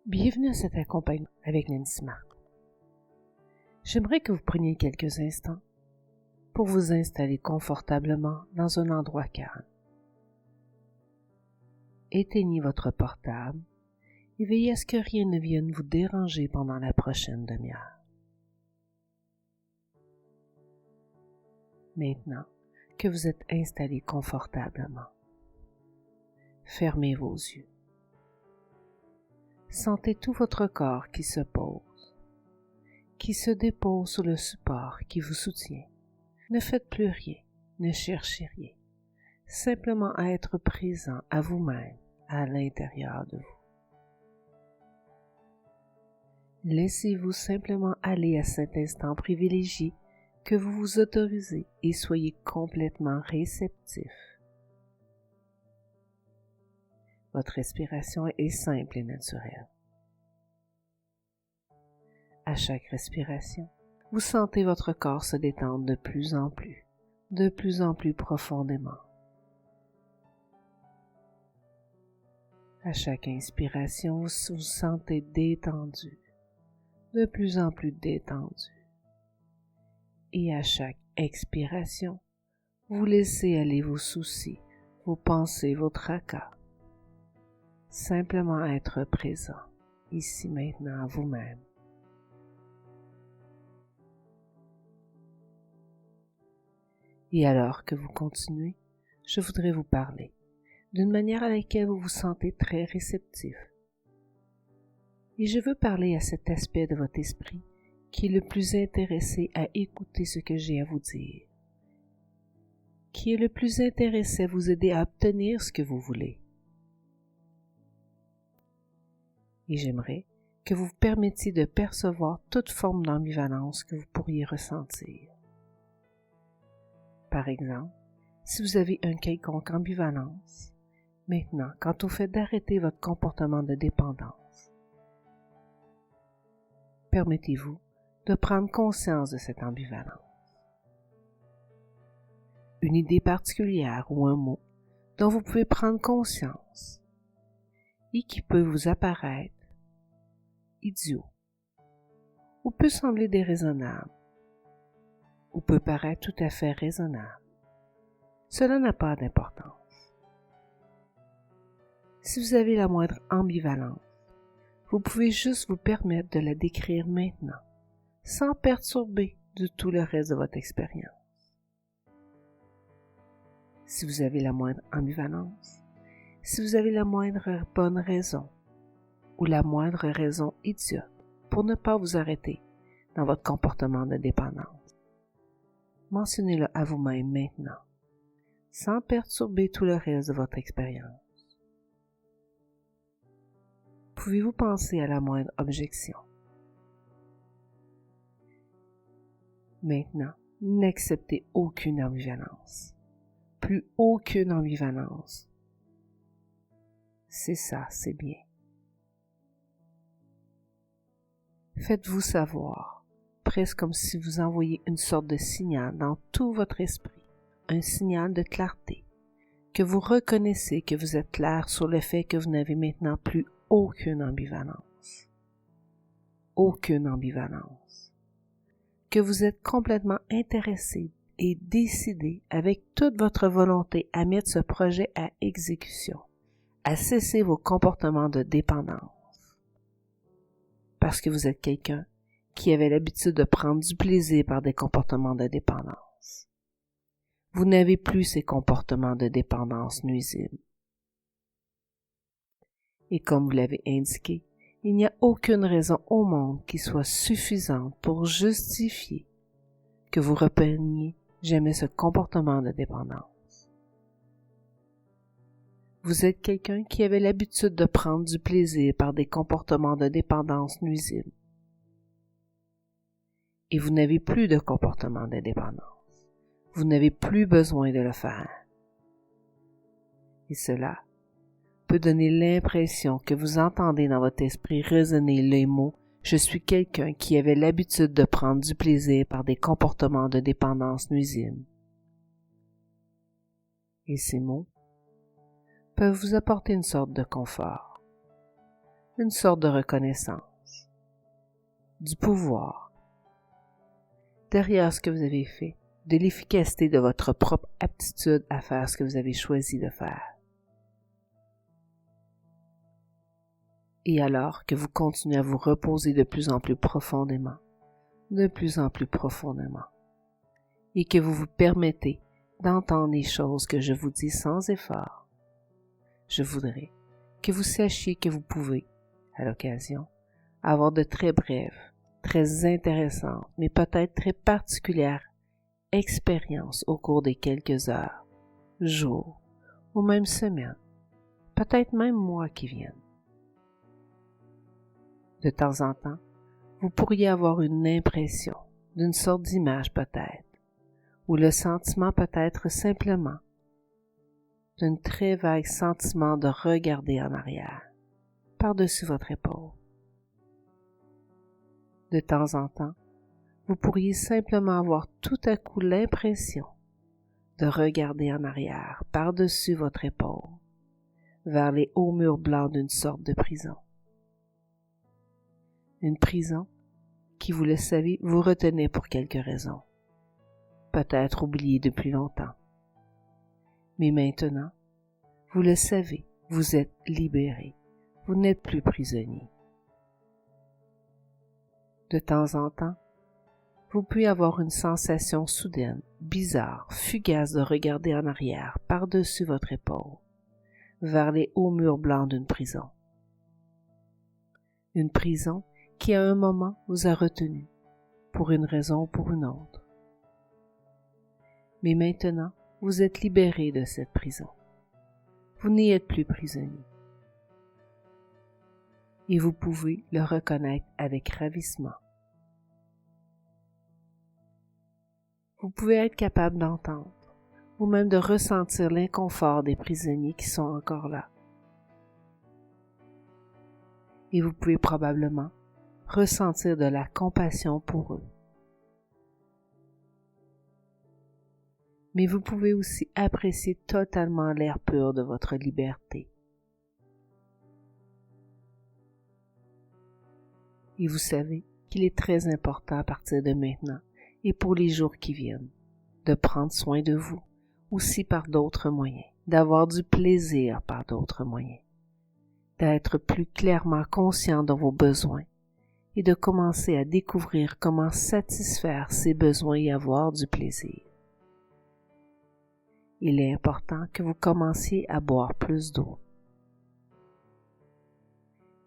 Bienvenue à cet accompagnement avec Nancy Marco. J'aimerais que vous preniez quelques instants pour vous installer confortablement dans un endroit calme. Éteignez votre portable et veillez à ce que rien ne vienne vous déranger pendant la prochaine demi-heure. Maintenant que vous êtes installé confortablement, fermez vos yeux. Sentez tout votre corps qui se pose, qui se dépose sur le support qui vous soutient. Ne faites plus rien, ne cherchez rien, simplement à être présent à vous-même, à l'intérieur de vous. Laissez-vous simplement aller à cet instant privilégié que vous vous autorisez et soyez complètement réceptif. Votre respiration est simple et naturelle. À chaque respiration, vous sentez votre corps se détendre de plus en plus profondément. À chaque inspiration, vous vous sentez détendu, de plus en plus détendu. Et à chaque expiration, vous laissez aller vos soucis, vos pensées, vos tracas. Simplement être présent, ici maintenant à vous-même. Et alors que vous continuez, je voudrais vous parler d'une manière à laquelle vous vous sentez très réceptif. Et je veux parler à cet aspect de votre esprit qui est le plus intéressé à écouter ce que j'ai à vous dire, qui est le plus intéressé à vous aider à obtenir ce que vous voulez. Et j'aimerais que vous vous permettiez de percevoir toute forme d'ambivalence que vous pourriez ressentir. Par exemple, si vous avez une quelconque ambivalence, maintenant, quant au fait d'arrêter votre comportement de dépendance, permettez-vous de prendre conscience de cette ambivalence. Une idée particulière ou un mot dont vous pouvez prendre conscience et qui peut vous apparaître idiot, ou peut sembler déraisonnable, ou peut paraître tout à fait raisonnable. Cela n'a pas d'importance. Si vous avez la moindre ambivalence, vous pouvez juste vous permettre de la décrire maintenant, sans perturber du tout le reste de votre expérience. Si vous avez la moindre ambivalence, si vous avez la moindre bonne raison, ou la moindre raison idiote pour ne pas vous arrêter dans votre comportement de dépendance, mentionnez-le à vous-même maintenant, sans perturber tout le reste de votre expérience. Pouvez-vous penser à la moindre objection? Maintenant, n'acceptez aucune ambivalence. Plus aucune ambivalence. C'est ça, c'est bien. Faites-vous savoir, presque comme si vous envoyiez une sorte de signal dans tout votre esprit, un signal de clarté, que vous reconnaissez que vous êtes clair sur le fait que vous n'avez maintenant plus aucune ambivalence. Aucune ambivalence. Que vous êtes complètement intéressé et décidé avec toute votre volonté à mettre ce projet à exécution, à cesser vos comportements de dépendance. Parce que vous êtes quelqu'un qui avait l'habitude de prendre du plaisir par des comportements de dépendance. Vous n'avez plus ces comportements de dépendance nuisibles. Et comme vous l'avez indiqué, il n'y a aucune raison au monde qui soit suffisante pour justifier que vous repreniez jamais ce comportement de dépendance. Vous êtes quelqu'un qui avait l'habitude de prendre du plaisir par des comportements de dépendance nuisibles. Et vous n'avez plus de comportement de dépendance. Vous n'avez plus besoin de le faire. Et cela peut donner l'impression que vous entendez dans votre esprit résonner les mots « Je suis quelqu'un qui avait l'habitude de prendre du plaisir par des comportements de dépendance nuisibles. » Et ces mots peuvent vous apporter une sorte de confort, une sorte de reconnaissance, du pouvoir, derrière ce que vous avez fait, de l'efficacité de votre propre aptitude à faire ce que vous avez choisi de faire. Et alors que vous continuez à vous reposer de plus en plus profondément, et que vous vous permettez d'entendre les choses que je vous dis sans effort, je voudrais que vous sachiez que vous pouvez, à l'occasion, avoir de très brèves, très intéressantes, mais peut-être très particulières expériences au cours des quelques heures, jours ou même semaines, peut-être même mois qui viennent. De temps en temps, vous pourriez avoir une impression d'une sorte d'image peut-être, ou le sentiment peut-être simplement d'un très vague sentiment de regarder en arrière, par-dessus votre épaule. De temps en temps, vous pourriez simplement avoir tout à coup l'impression de regarder en arrière, par-dessus votre épaule, vers les hauts murs blancs d'une sorte de prison. Une prison qui, vous le savez, vous retenait pour quelque raison, peut-être oubliée depuis longtemps. Mais maintenant, vous le savez, vous êtes libéré, vous n'êtes plus prisonnier. De temps en temps, vous pouvez avoir une sensation soudaine, bizarre, fugace de regarder en arrière, par-dessus votre épaule, vers les hauts murs blancs d'une prison. Une prison qui à un moment vous a retenu, pour une raison ou pour une autre. Mais maintenant, vous êtes libéré de cette prison. Vous n'y êtes plus prisonnier. Et vous pouvez le reconnaître avec ravissement. Vous pouvez être capable d'entendre, ou même de ressentir l'inconfort des prisonniers qui sont encore là. Et vous pouvez probablement ressentir de la compassion pour eux. Mais vous pouvez aussi apprécier totalement l'air pur de votre liberté. Et vous savez qu'il est très important à partir de maintenant et pour les jours qui viennent, de prendre soin de vous, aussi par d'autres moyens, d'avoir du plaisir par d'autres moyens, d'être plus clairement conscient de vos besoins et de commencer à découvrir comment satisfaire ces besoins et avoir du plaisir. Il est important que vous commenciez à boire plus d'eau.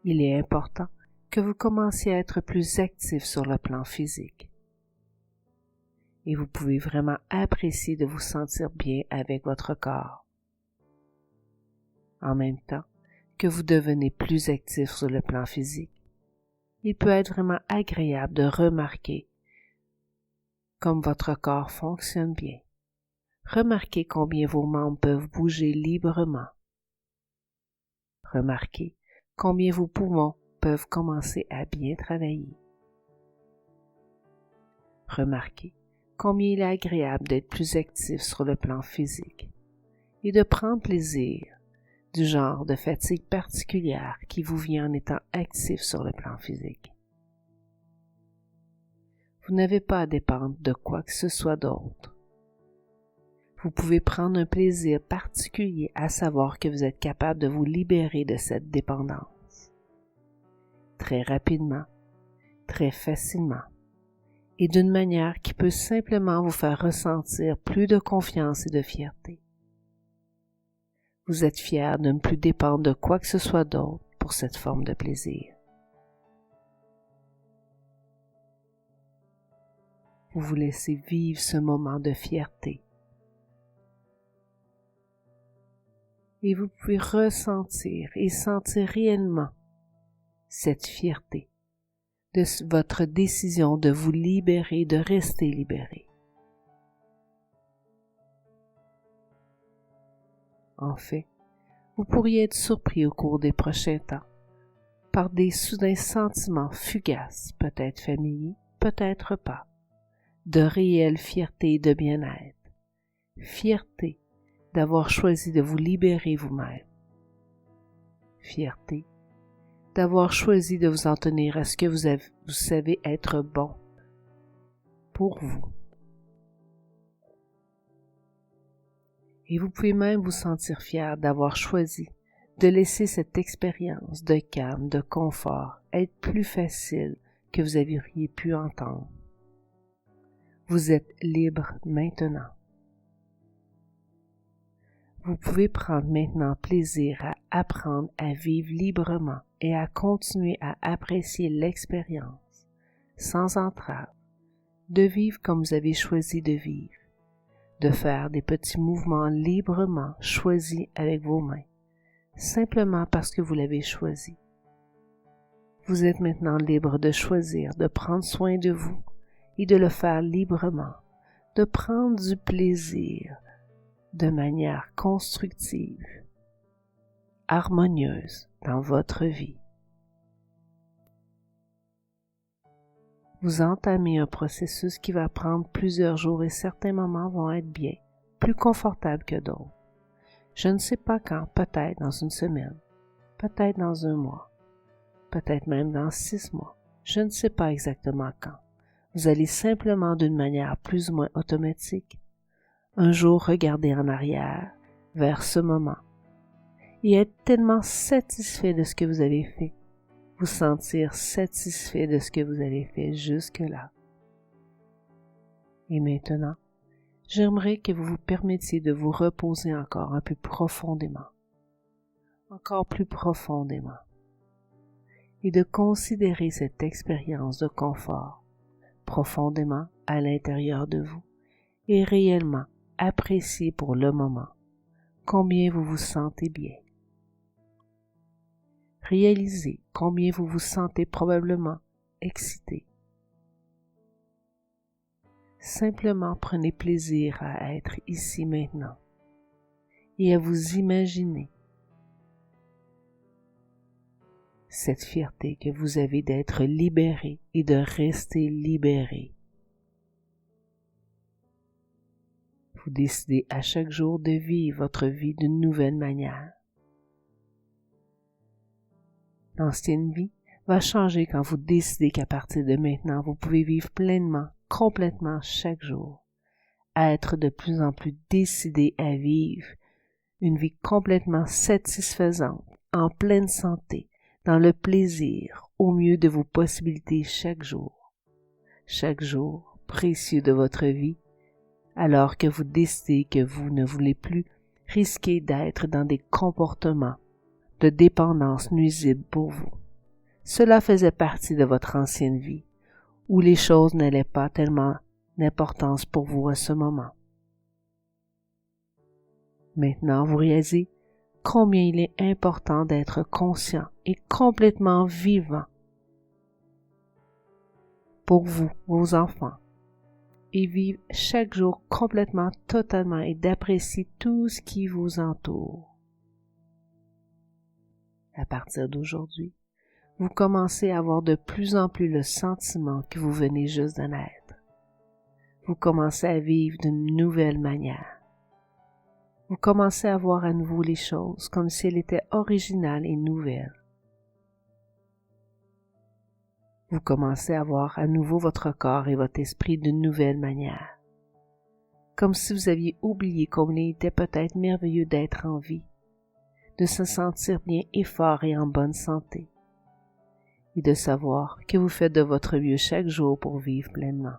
Il est important que vous commenciez à être plus actif sur le plan physique. Et vous pouvez vraiment apprécier de vous sentir bien avec votre corps. En même temps que vous devenez plus actif sur le plan physique, il peut être vraiment agréable de remarquer comme votre corps fonctionne bien. Remarquez combien vos membres peuvent bouger librement. Remarquez combien vos poumons peuvent commencer à bien travailler. Remarquez combien il est agréable d'être plus actif sur le plan physique et de prendre plaisir du genre de fatigue particulière qui vous vient en étant actif sur le plan physique. Vous n'avez pas à dépendre de quoi que ce soit d'autre. Vous pouvez prendre un plaisir particulier à savoir que vous êtes capable de vous libérer de cette dépendance. Très rapidement, très facilement, et d'une manière qui peut simplement vous faire ressentir plus de confiance et de fierté. Vous êtes fier de ne plus dépendre de quoi que ce soit d'autre pour cette forme de plaisir. Vous vous laissez vivre ce moment de fierté. Et vous pouvez ressentir et sentir réellement cette fierté de votre décision de vous libérer, de rester libéré. En fait, vous pourriez être surpris au cours des prochains temps par des soudains sentiments fugaces, peut-être familiers, peut-être pas, de réelle fierté et de bien-être. Fierté d'avoir choisi de vous libérer vous-même. Fierté d'avoir choisi de vous en tenir à ce que vous savez être bon pour vous. Et vous pouvez même vous sentir fier d'avoir choisi de laisser cette expérience de calme, de confort être plus facile que vous auriez pu entendre. Vous êtes libre maintenant. Vous pouvez prendre maintenant plaisir à apprendre à vivre librement et à continuer à apprécier l'expérience, sans entrave, de vivre comme vous avez choisi de vivre, de faire des petits mouvements librement choisis avec vos mains, simplement parce que vous l'avez choisi. Vous êtes maintenant libre de choisir de prendre soin de vous et de le faire librement, de prendre du plaisir de manière constructive, harmonieuse dans votre vie. Vous entamez un processus qui va prendre plusieurs jours et certains moments vont être bien, plus confortables que d'autres. Je ne sais pas quand, peut-être dans une semaine, peut-être dans un mois, peut-être même dans 6 mois. Je ne sais pas exactement quand. Vous allez simplement d'une manière plus ou moins automatique, un jour regarder en arrière vers ce moment et être tellement satisfait de ce que vous avez fait, vous sentir satisfait de ce que vous avez fait jusque-là. Et maintenant, j'aimerais que vous vous permettiez de vous reposer encore un peu profondément, encore plus profondément, et de considérer cette expérience de confort profondément à l'intérieur de vous et réellement apprécier pour le moment combien vous vous sentez bien. Réalisez combien vous vous sentez probablement excité. Simplement prenez plaisir à être ici maintenant et à vous imaginer cette fierté que vous avez d'être libéré et de rester libéré. Vous décidez à chaque jour de vivre votre vie d'une nouvelle manière. L'ancienne vie va changer quand vous décidez qu'à partir de maintenant, vous pouvez vivre pleinement, complètement chaque jour, à être de plus en plus décidé à vivre une vie complètement satisfaisante, en pleine santé, dans le plaisir, au mieux de vos possibilités chaque jour précieux de votre vie, alors que vous décidez que vous ne voulez plus risquer d'être dans des comportements de dépendance nuisibles pour vous. Cela faisait partie de votre ancienne vie, où les choses n'allaient pas tellement d'importance pour vous à ce moment. Maintenant, vous réalisez combien il est important d'être conscient et complètement vivant pour vous, vos enfants, et vivre chaque jour complètement, totalement et d'apprécier tout ce qui vous entoure. À partir d'aujourd'hui, vous commencez à avoir de plus en plus le sentiment que vous venez juste de naître. Vous commencez à vivre d'une nouvelle manière. Vous commencez à voir à nouveau les choses comme si elles étaient originales et nouvelles. Vous commencez à voir à nouveau votre corps et votre esprit d'une nouvelle manière. Comme si vous aviez oublié combien il était peut-être merveilleux d'être en vie, de se sentir bien et fort et en bonne santé, et de savoir que vous faites de votre mieux chaque jour pour vivre pleinement.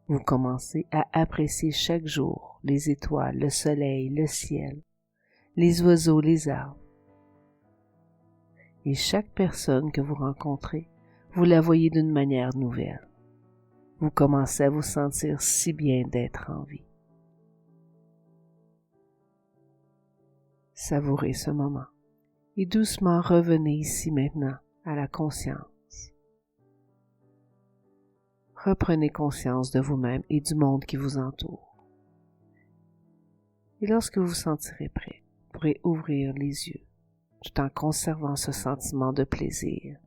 Vous commencez à apprécier chaque jour les étoiles, le soleil, le ciel, les oiseaux, les arbres. Et chaque personne que vous rencontrez, vous la voyez d'une manière nouvelle. Vous commencez à vous sentir si bien d'être en vie. Savourez ce moment et doucement revenez ici maintenant à la conscience. Reprenez conscience de vous-même et du monde qui vous entoure. Et lorsque vous vous sentirez prêt, vous pourrez ouvrir les yeux tout en conservant ce sentiment de plaisir